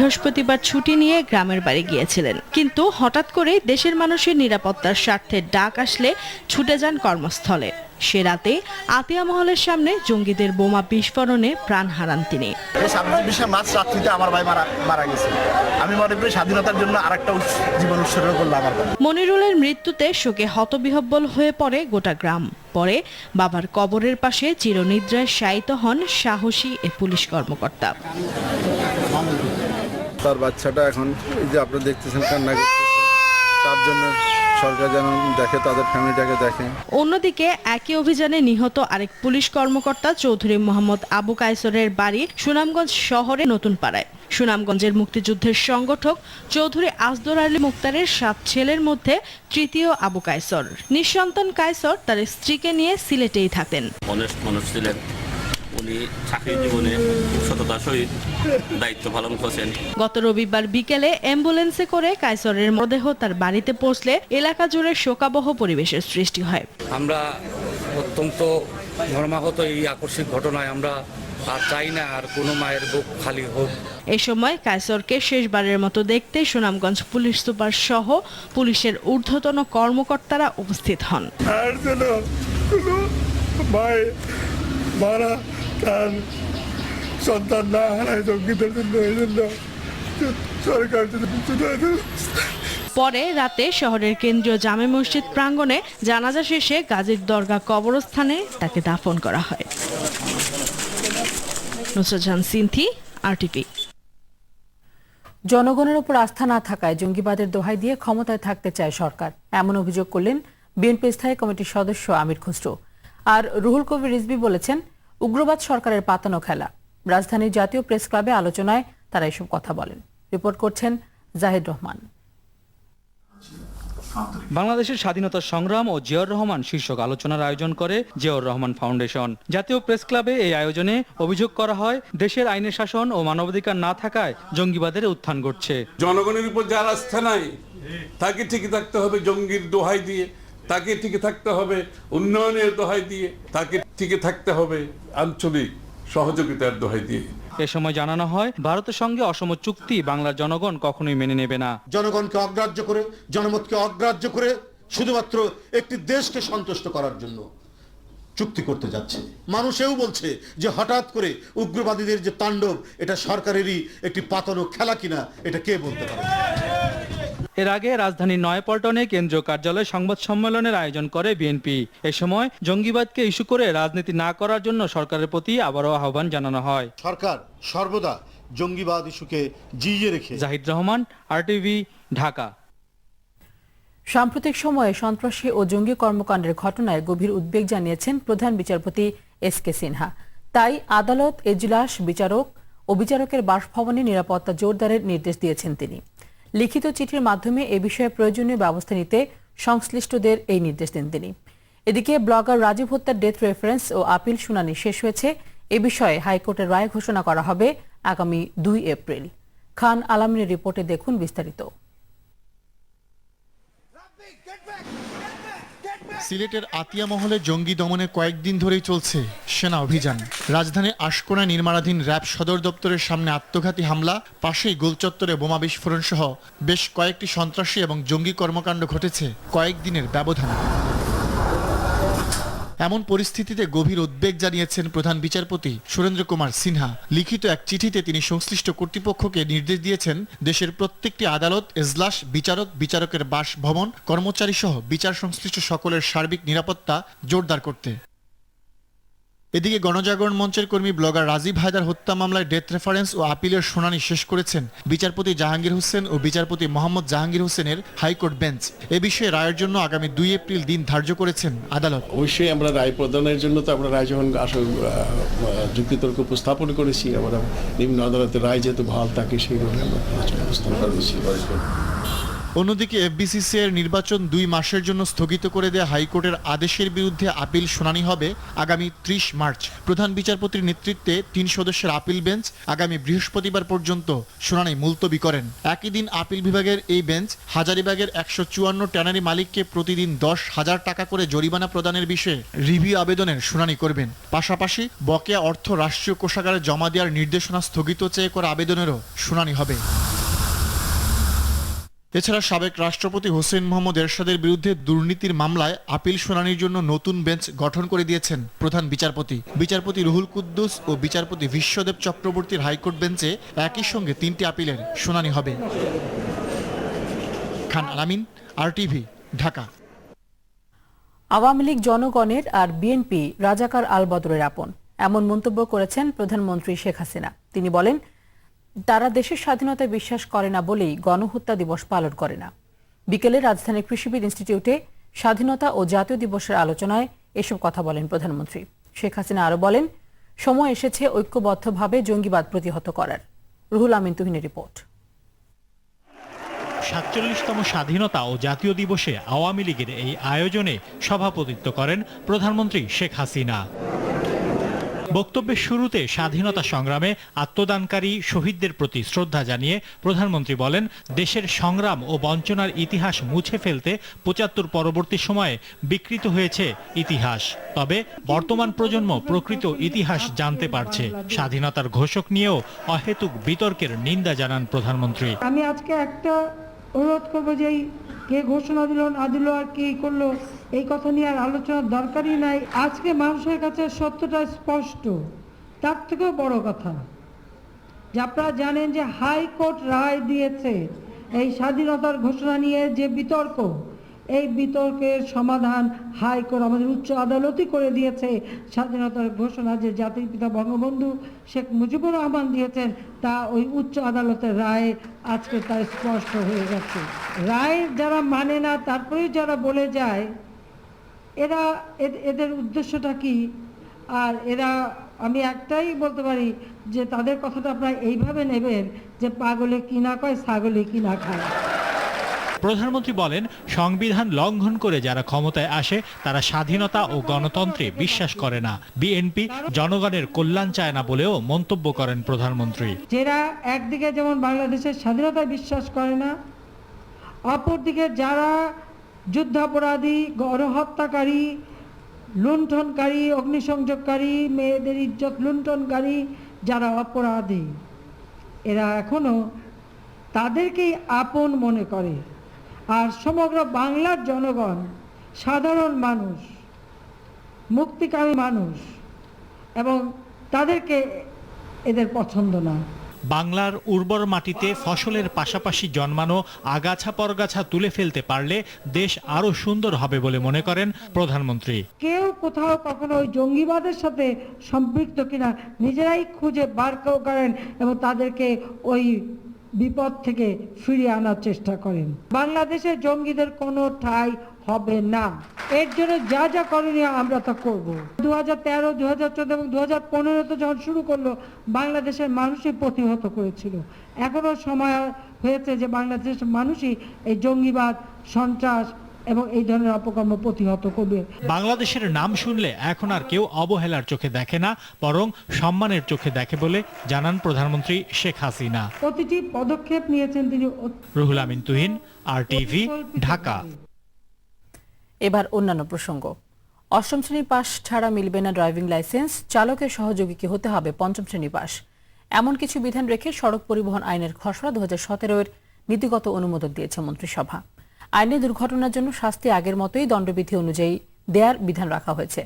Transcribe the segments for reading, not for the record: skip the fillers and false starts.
বৃহস্পতিবার ছুটি নিয়ে গ্রামের বাড়ি গিয়েছিলেন, কিন্তু হঠাৎ করে দেশের মানুষের নিরাপত্তার স্বার্থে ডাক আসলে ছুটে যান কর্মস্থলে। সে রাতে আতিয়া মহলের সামনে জঙ্গিদের বোমা বিস্ফোরণে প্রাণ হারান তিনি। মাঝ রাত্রিতে আমার ভাই মারা গেছে। আমি মনে করি স্বাধীনতার জন্য আরেকটা জীবন উৎসর্গ করলাম। মনিরুলের মৃত্যুতে শোকে হতবিহ্বল হয়ে পড়ে গোটা গ্রাম। পরে বাবার কবরের পাশে চিরনিদ্রায় শায়িত হন সাহসী এ পুলিশ কর্মকর্তা। তার বাচ্চাটা এখন এই যে আপনারা দেখতেছেন কান্না করতেছে, তার জন্য সরকার যেন দেখে, তাদের ফ্যামিলিটাকে দেখে। অন্যদিকে একই অভিযানে নিহত আরেক পুলিশ কর্মকর্তা চৌধুরী মোহাম্মদ আবু কায়সরের বাড়ি সুনামগঞ্জ শহরে নতুন পাড়ায়। সুনামগঞ্জের মুক্তিযুদ্ধের সংগঠক চৌধুরী আসদর আলী মুক্তারের 7 ছেলের মধ্যে তৃতীয় আবু কায়সর। নিঃসন্তান কায়সর তার স্ত্রীকে নিয়ে সিলেটেই থাকতেন। মানুষ ছিলেন, উনি চাকরি জীবনে সততার সহিত দায়িত্ব পালন করছেন। গত রবিবার বিকেলে অ্যাম্বুলেন্সে করে কায়সরের মরদেহ তার বাড়িতে পৌঁছলে এলাকা জুড়ে শোকাবহ পরিবেশের সৃষ্টি হয়। আমরা অত্যন্ত মর্মাহত এই আকস্মিক ঘটনায় আমরা আর চাই না আর কোনো মায়ের বুক খালি হোক। এ সময় কায়সরকে শেষবারের মতো দেখতে সুনামগঞ্জ পুলিশ সুপার সহ পুলিশের ঊর্ধ্বতন কর্মকর্তারা উপস্থিত হন। সন্তান না হারায় জঙ্গিদের জন্য সরকার। পরে রাতে শহরের কেন্দ্রীয় জামে মসজিদ প্রাঙ্গণে জানাজা শেষে গাজীর দরগা কবরস্থানে তাকে দাফন করা হয়। নুসরাত জাহান সিনথি, আরটিভি। জনগণের উপর আস্থা না থাকায় জঙ্গিবাদের দোহাই দিয়ে ক্ষমতায় থাকতে চায় সরকার, এমন অভিযোগ করলেন বিএনপি স্থায়ী কমিটির সদস্য আমির খুসরো। আর রুহুল কবির রিজভী বলেছেন, উগ্রবাদ সরকারের পাতানো খেলা। রাজধানীর জাতীয় প্রেস ক্লাবে আলোচনায় তারা এসব কথা বলেন। রিপোর্ট করছেন জাহিদ রহমান। বাংলাদেশের স্বাধীনতা সংগ্রাম ও জিয়াউর রহমান শীর্ষক আলোচনার আয়োজন করে জিয়াউর রহমান ফাউন্ডেশন। জাতীয় প্রেস ক্লাবে এই আয়োজনে অভিযোগ করা হয়, দেশের আইনের শাসন ও মানবাধিকার না থাকায় জঙ্গিবাদের উত্থান ঘটছে। জনগণের উপর যার আস্থা নাই তাকে টিকে থাকতে হবে জঙ্গির দোহাই দিয়ে, তাকে টিকে থাকতে হবে উন্নয়নের দোহাই দিয়ে, তাকে টিকে থাকতে হবে আঞ্চলিক সহযোগিতার দোহাই দিয়ে। এ সময় জানানো হয়, ভারতের সঙ্গে অসম চুক্তি বাংলার জনগণ কখনোই মেনে নেবে না। জনগণকে অগ্রাহ্য করে, জনমতকে অগ্রাহ্য করে শুধুমাত্র একটি দেশকে সন্তুষ্ট করার জন্য চুক্তি করতে যাচ্ছে। মানুষেও বলছে যে হঠাৎ করে উগ্রবাদীদের যে তাণ্ডব, এটা সরকারেরই একটি পাতানো খেলা কিনা, এটা কে বলতে পারে। এর আগে রাজধানীর নয়াপল্টনে কেন্দ্রীয় কার্যালয়ে সংবাদ সম্মেলনের আয়োজন করে বিএনপি। এ সময় জঙ্গিবাদকে ইস্যু করে রাজনীতি না করার জন্য সরকারের প্রতি আবারও আহ্বান জানানো হয়। সরকার সর্বদা জঙ্গিবাদ ইস্যুকে জিইয়ে রেখে। জাহিদ রহমান, আরটিভি, ঢাকা। সাম্প্রতিক সময়ে সন্ত্রাসী ও জঙ্গি কর্মকাণ্ডের ঘটনায় গভীর উদ্বেগ জানিয়েছেন প্রধান বিচারপতি এস.কে. সিনহা। তাই আদালত, এজলাস, বিচারক ও বিচারকের বাসভবনে নিরাপত্তা জোরদারের নির্দেশ দিয়েছেন তিনি। লিখিত চিঠির মাধ্যমে এ বিষয়ে প্রয়োজনীয় ব্যবস্থা নিতে সংশ্লিষ্টদের এই নির্দেশ দেন তিনি। এদিকে ব্লগার রাজীব হত্যার ডেথ রেফারেন্স ও আপিল শুনানি শেষ হয়েছে। এ বিষয়ে হাইকোর্টের রায় ঘোষণা করা হবে আগামী 2 এপ্রিল। খান আলামিনের রিপোর্টে দেখুন বিস্তারিত। সিলেটের আতিয়া মহলে জঙ্গি দমনে কয়েকদিন ধরেই চলছে সেনা অভিযান। রাজধানীর আশকোনায় নির্মাণাধীন র্যাব সদর দপ্তরের সামনে আত্মঘাতী হামলা, পাশেই গোলচত্বরে বোমা বিস্ফোরণ সহ বেশ কয়েকটি সন্ত্রাসী এবং জঙ্গি কর্মকাণ্ড ঘটেছে কয়েকদিনের ব্যবধানে। এমন পরিস্থিতিতে গভীর উদ্বেগ জানিয়েছেন প্রধান বিচারপতি সুরেন্দ্র কুমার সিনহা। লিখিত এক চিঠিতে তিনি সংশ্লিষ্ট কর্তৃপক্ষকে নির্দেশ দিয়েছেন দেশের প্রত্যেকটি আদালত, এজলাস, বিচারক, বিচারকের বাসভবন, কর্মচারী সহ বিচার সংশ্লিষ্ট সকলের সার্বিক নিরাপত্তা জোরদার করতে। এদিকে গণজাগরণ মঞ্চের কর্মী ব্লগার রাজীব হায়দার হত্যা মামলায় ডেথ রেফারেন্স ও আপিলের শুনানি শেষ করেছেন বিচারপতি জাহাঙ্গীর হোসেন ও বিচারপতি মোহাম্মদ জাহাঙ্গীর হোসেনের হাইকোর্ট বেঞ্চ। এ বিষয়ে রায়ের জন্য আগামী 2 এপ্রিল দিন ধার্য করেছেন আদালত। অবশ্যই আমরা রায় প্রদানের জন্য তো আমরা রায় যখন যুক্তিতর্ক উপস্থাপন করেছি, আমরা নিম্ন আদালতের রায় যেহেতু ভাল থাকে সেইভাবে আমরা উপস্থাপন করেছি। অন্যদিকে এফবিসিসি এর নির্বাচন 2 মাসের জন্য স্থগিত করে দেয়া হাইকোর্টের আদেশের বিরুদ্ধে আপিল শুনানি হবে আগামী 30 মার্চ। প্রধান বিচারপতির নেতৃত্বে 3 সদস্যের আপিল বেঞ্চ আগামী বৃহস্পতিবার পর্যন্ত শুনানি মুলতবি করেন। একই দিন আপিল বিভাগের এই বেঞ্চ হাজারীবাগের 154 ট্যানারি মালিককে প্রতিদিন 10,000 টাকা করে জরিমানা প্রদানের বিষয়ে রিভিউ আবেদনের শুনানি করবেন। পাশাপাশি বকেয়া অর্থ রাষ্ট্রীয় কোষাগারে জমা দেওয়ার নির্দেশনা স্থগিত চেয়ে করা আবেদনেরও শুনানি হবে। এছাড়া সাবেক রাষ্ট্রপতি হোসেন মোহাম্মদ এরশাদের বিরুদ্ধে দুর্নীতির মামলায় আপিল শুনানির জন্য নতুন বেঞ্চ গঠন করে দিয়েছেন প্রধান বিচারপতি। বিচারপতি রুহুল কুদ্দুস ও বিচারপতি বিশ্বদেব চক্রবর্তীর হাইকোর্ট বেঞ্চে একই সঙ্গে 3টি আপিলের শুনানি হবে। খান আলামিন, RTV, ঢাকা। আওয়ামী লীগ জনগণের আর বিএনপি রাজাকার আল বদরের আপন, এমন মন্তব্য করেছেন প্রধানমন্ত্রী শেখ হাসিনা। তিনি বলেন, তারা দেশের স্বাধীনতায় বিশ্বাস করে না বলেই গণহত্যা দিবস পালন করে না। বিকেলে রাজধানীর কৃষিবিদ ইনস্টিটিউটে স্বাধীনতা ও জাতীয় দিবসের আলোচনায় এসব কথা বলেন প্রধানমন্ত্রী। শেখ হাসিনা আরো বলেন, সময় এসেছে ঐক্যবদ্ধভাবে জঙ্গিবাদ প্রতিহত করার। রুহুল আমিন তুহিনের রিপোর্ট। ৪৭তম স্বাধীনতা ও জাতীয় দিবসে আওয়ামী লীগের এই আয়োজনে সভাপতিত্ব করেন প্রধানমন্ত্রী শেখ হাসিনা। বক্তব্যের শুরুতে স্বাধীনতা সংগ্রামে আত্মদানকারী শহীদদের প্রতি শ্রদ্ধা জানিয়ে প্রধানমন্ত্রী বলেন, দেশের সংগ্রাম ও বঞ্চনার ইতিহাস মুছে ফেলতে ৭৫ পরবর্তী সময়ে বিকৃত হয়েছে ইতিহাস। তবে বর্তমান প্রজন্ম প্রকৃত ইতিহাস জানতে পারছে। স্বাধীনতার ঘোষক নিয়েও অহেতুক বিতর্কের নিন্দা জানান প্রধানমন্ত্রী। আমি আজকে একটা অনুরোধ করবো যে কে ঘোষণা দিল না দিল আর কে করলো এই কথা নিয়ে আর আলোচনার দরকারই নাই। আজকে মানুষের কাছে সত্যটা স্পষ্ট। তার থেকেও বড় কথা যে আপনারা জানেন যে হাইকোর্ট রায় দিয়েছে এই স্বাধীনতার ঘোষণা নিয়ে যে বিতর্ক, এই বিতর্কের সমাধান হাইকোর্ট আমাদের উচ্চ আদালতই করে দিয়েছে। স্বাধীনতার ঘোষণা যে জাতির পিতা বঙ্গবন্ধু শেখ মুজিবুর রহমান দিয়েছেন তা ওই উচ্চ আদালতের রায়ে আজকে তা স্পষ্ট হয়ে গেছে। রায় যারা মানে না তারপরেই যারা বলে যায়, এদের উদ্দেশ্যটা কি? আর এরা, আমি একটাই বলতে পারি যে তাদের কথাটা আপনারা এইভাবে নেবেন যে পাগলে কি না কয় ছাগলে কি না খায়। প্রধানমন্ত্রী বলেন, সংবিধান লঙ্ঘন করে যারা ক্ষমতায় আসে তারা স্বাধীনতা ও গণতন্ত্রে বিশ্বাস করে না। বিএনপি জনগণের কল্যাণ চায় না বলেও মন্তব্য করেন প্রধানমন্ত্রী। যারা একদিকে যেমন বাংলাদেশের স্বাধীনতায় বিশ্বাস করে না, অপরদিকে যারা যুদ্ধাপরাধী, গণহত্যাকারী, লুণ্ঠনকারী, অগ্নিসংযোগকারী, মেয়েদের ইজ্জত লুণ্ঠনকারী যারা অপরাধী, এরা এখনো তাদেরকেই আপন মনে করে। আর সমগ্র বাংলার জনগণ, সাধারণ মানুষ, মুক্তিকামী মানুষ, এবং তাদেরকে এদের পছন্দ না। বাংলার উর্বর মাটিতে ফসলের পাশাপাশি জন্মানো আগাছা পরগাছা তুলে ফেলতে পারলে দেশ আরো সুন্দর হবে বলে মনে করেন প্রধানমন্ত্রী। কেউ কোথাও কখনো ওই জঙ্গিবাদের সাথে সম্পৃক্ত কিনা নিজেরাই খুঁজে বার করেন এবং তাদেরকে ওই বিপদ থেকে ফিরিয়ে আনার চেষ্টা করেন। বাংলাদেশে জঙ্গিদের কোনো ঠাঁই হবে না। এর জন্য যা যা করণীয় আমরা তা করব। 2013, 2014 এবং 2015 যখন শুরু করলো, বাংলাদেশের মানুষই প্রতিহত করেছিল। এখনো সময় হয়েছে যে বাংলাদেশের মানুষই এই জঙ্গিবাদ, সন্ত্রাস এবং এই ধরনের অপকর্ম প্রতিহত করবে। বাংলাদেশের নাম শুনলে এখন আর কেউ অবহেলার চোখে দেখে না, বরং সম্মানের চোখে দেখে বলে জানান প্রধানমন্ত্রী শেখ হাসিনা। প্রতিটি পদক্ষেপ নিয়েছেন তিনি। রুহুল আমিন তুহিন, RTV, ঢাকা। এবার অন্যান্য প্রসঙ্গ। অষ্টম শ্রেণী পাস ছাড়া মিলবে না ড্রাইভিং লাইসেন্স, চালকের সহযোগীকে হতে হবে পঞ্চম শ্রেণী পাস। এমন কিছু বিধান রেখে সড়ক পরিবহন আইনের খসড়া 2017 নীতিগত অনুমোদন দিয়েছে মন্ত্রিসভা। আইনে দুর্ঘটনার জন্য শাস্তি আগের মতোই দণ্ডবিধি অনুযায়ী দেয়ার বিধান রাখা হয়েছে।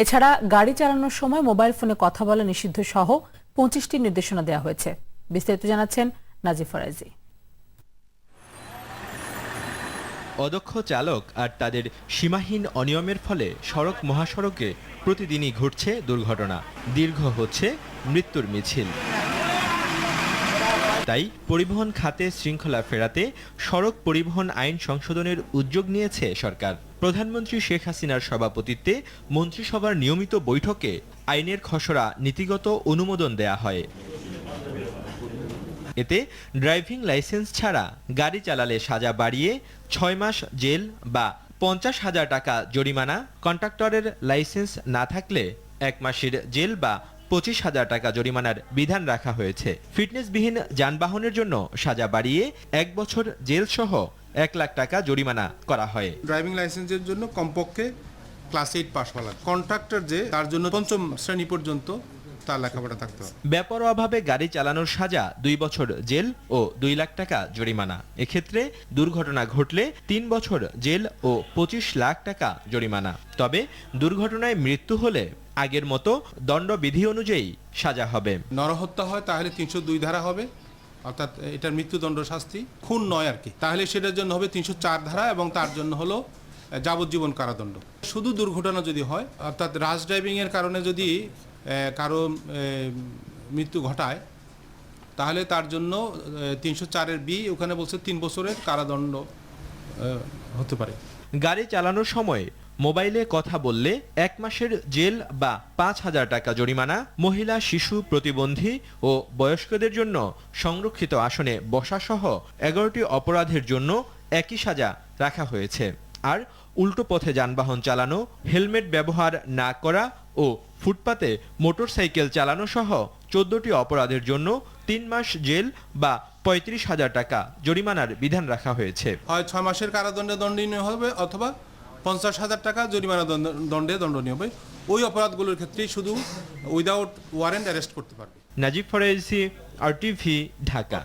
এছাড়া গাড়ি চালানোর সময় মোবাইল ফোনে কথা বলা নিষিদ্ধ সহ 25টি নির্দেশনা দেওয়া হয়েছে। বিস্তারিত জানাচ্ছেন নাজিফ ফরাজি। অদক্ষ চালক আর তাদের সীমাহীন অনিয়মের ফলে সড়ক মহাসড়কে প্রতিদিনই ঘটছে দুর্ঘটনা, দীর্ঘ হচ্ছে মৃত্যুর মিছিল। তাই পরিবহন খাতে শৃঙ্খলা ফেরাতে সড়ক পরিবহন আইন সংশোধনের উদ্যোগ নিয়েছে সরকার। প্রধানমন্ত্রী শেখ হাসিনার সভাপতিত্বে মন্ত্রিসভার নিয়মিত বৈঠকে আইনের খসড়া নীতিগত অনুমোদন দেয়া হয়। এতে ড্রাইভিং লাইসেন্স ছাড়া গাড়ি চালালে সাজা বাড়িয়ে 6 মাস জেল বা 50,000 টাকা জরিমানা, কন্ট্রাক্টরের লাইসেন্স না থাকলে 1 মাসের জেল বা 25,000 টাকা জরিমানার বিধান রাখা হয়েছে। ফিটনেসবিহীন যানবাহনের জন্য সাজা বাড়িয়ে 1 বছর জেল সহ 1 লাখ টাকা জরিমানা করা হয়। ড্রাইভিং লাইসেন্সের জন্য কমপক্ষে ক্লাস 8 পাস হওয়া লাগে। কন্ট্রাক্টর যে তার জন্য 5ম শ্রেণী পর্যন্ত তার লেখাপড়া থাকতে হবে। বেপরোয়াভাবে গাড়ি চালানোর সাজা 2 বছর জেল ও 2 লাখ টাকা জরিমানা। এক্ষেত্রে দুর্ঘটনা ঘটলে 3 বছর জেল ও 25 লাখ টাকা জরিমানা। তবে দুর্ঘটনায় মৃত্যু হলে আগের মতো দণ্ডবিধি অনুযায়ী সাজা হবে। নরহত্যা হয় তাহলে 302 ধারা হবে, অর্থাৎ এটার মৃত্যুদণ্ড শাস্তি। খুন নয় আর কি, তাহলে সেটার জন্য হবে 304 ধারা এবং তার জন্য হলো যাবজ্জীবন কারাদণ্ড। শুধু দুর্ঘটনা যদি হয়, অর্থাৎ র্যাশ ড্রাইভিং এর কারণে যদি কারো মৃত্যু ঘটায়, তাহলে তার জন্য 304-এর বি ওখানে বলছে 3 বছরের কারাদণ্ড হতে পারে। গাড়ি চালানোর সময় মোবাইলে কথা বললে 1 মাসের জেল বা 5,000 টাকা জরিমানা। মহিলা, শিশু, প্রতিবন্ধী ও বয়স্কদের জন্য সংরক্ষিত আসনে বসা সহ 11টি অপরাধের জন্য একই সাজা রাখা হয়েছে। আর উল্টো পথে যানবাহন চালানো, হেলমেট ব্যবহার না করা ও ফুটপাতে মোটরসাইকেল চালানো সহ 14টি অপরাধের জন্য 3 মাস জেল বা 35,000 টাকা জরিমানার বিধান রাখা হয়েছে। হয় 6 মাসের কারাদণ্ডে দণ্ডনীয় হবে অথবা 50,000 টাকা জরিমানা দণ্ডে দণ্ডনীয় হবে। ওই অপরাধগুলোর ক্ষেত্রে শুধু উইদাউট ওয়ারেন্ট অ্যারেস্ট করতে পারবে। নাজিব ফরাইজি, RTV, ঢাকা।